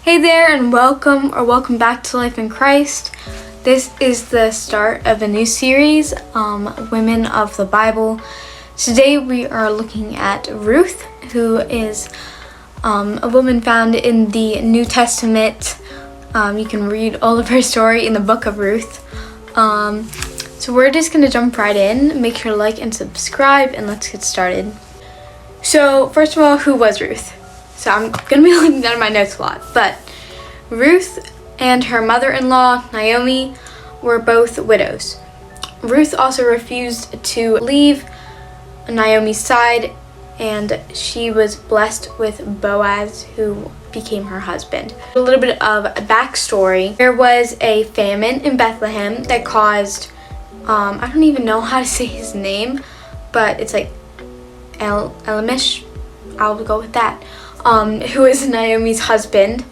Hey there, and welcome back to Life in Christ. This is the start of a new series, Women of the Bible. Today we are looking at Ruth, who is a woman found in the New Testament. You can read all of her story in the book of Ruth. So we're just going to jump right in. Make sure to like and subscribe, and let's get started. So first of all, who was Ruth? So I'm going to be looking down at my notes a lot, but Ruth and her mother-in-law, Naomi, were both widows. Ruth also refused to leave Naomi's side, and she was blessed with Boaz, who became her husband. A little bit of a backstory. There was a famine in Bethlehem that caused, I don't even know how to say his name, but it's like Elamish, I'll go with that, who is Naomi's husband,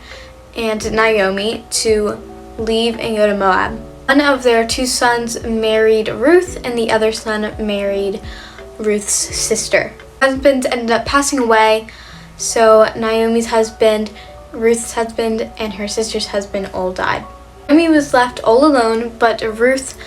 and Naomi to leave and go to Moab. One of their two sons married Ruth, and the other son married Ruth's sister. Husbands ended up passing away, so Naomi's husband, Ruth's husband, and her sister's husband all died. Naomi was left all alone, but Ruth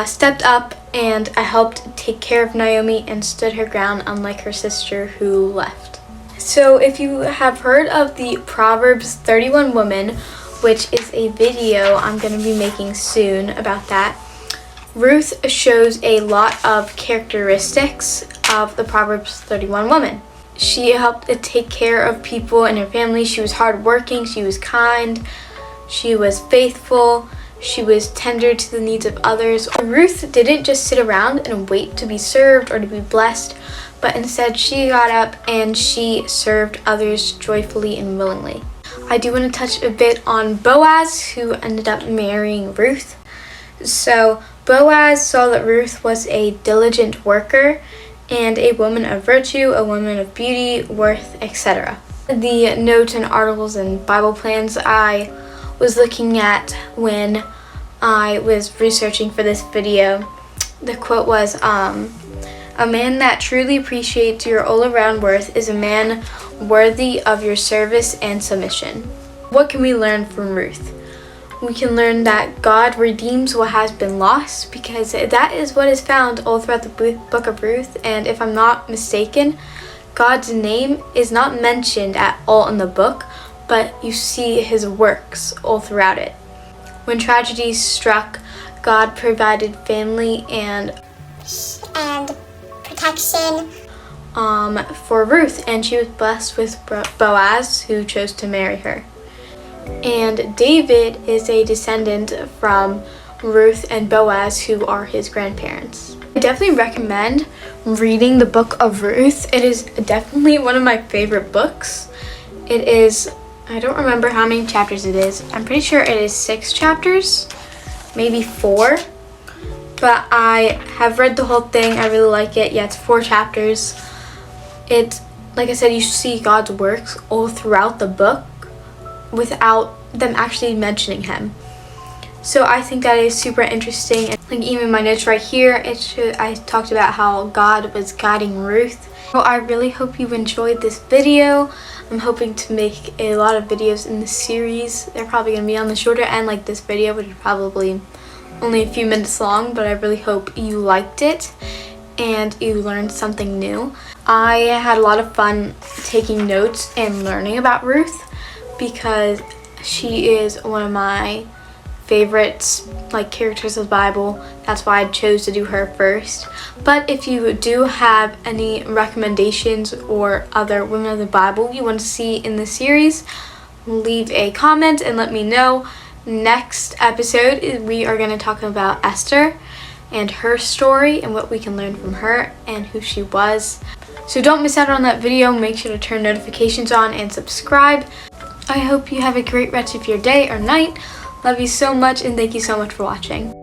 stepped up and helped take care of Naomi and stood her ground, unlike her sister who left. So if you have heard of the Proverbs 31 woman, which is a video I'm going to be making soon about that, Ruth shows a lot of characteristics of the Proverbs 31 woman. She helped to take care of people in her family. She was hardworking, she was kind, she was faithful, she was tender to the needs of others. Ruth didn't just sit around and wait to be served or to be blessed, but instead she got up and she served others joyfully and willingly. I do want to touch a bit on Boaz, who ended up marrying Ruth. So Boaz saw that Ruth was a diligent worker and a woman of virtue, a woman of beauty, worth, etc. The notes and articles and Bible plans I was looking at when I was researching for this video, the quote was, "A man that truly appreciates your all-around worth is a man worthy of your service and submission." What can we learn from Ruth? We can learn that God redeems what has been lost, because that is what is found all throughout the book of Ruth. And if I'm not mistaken, God's name is not mentioned at all in the book, but you see his works all throughout it. When tragedy struck, God provided family and protection for Ruth, and she was blessed with Boaz, who chose to marry her. And David is a descendant from Ruth and Boaz, who are his grandparents. I definitely recommend reading the book of Ruth. It is definitely one of my favorite books. It is, I don't remember how many chapters it is. I'm pretty sure it is 6 chapters, maybe 4. But I have read the whole thing. I really like it. Yeah, it's 4 chapters. It, like I said, you see God's works all throughout the book without them actually mentioning him. So I think that is super interesting. And like even my notes right here, I talked about how God was guiding Ruth. So I really hope you enjoyed this video. I'm hoping to make a lot of videos in this series. They're probably going to be on the shorter end, like this video, which is probably only a few minutes long, but I really hope you liked it and you learned something new. I had a lot of fun taking notes and learning about Ruth, because she is one of my favorites, like, characters of the Bible. That's why I chose to do her first. But if you do have any recommendations or other women of the Bible you want to see in the series, leave a comment and let me know. Next episode, we are going to talk about Esther and her story and what we can learn from her and who she was. So don't miss out on that video. Make sure to turn notifications on and subscribe. I hope you have a great rest of your day or night. Love you so much, and thank you so much for watching.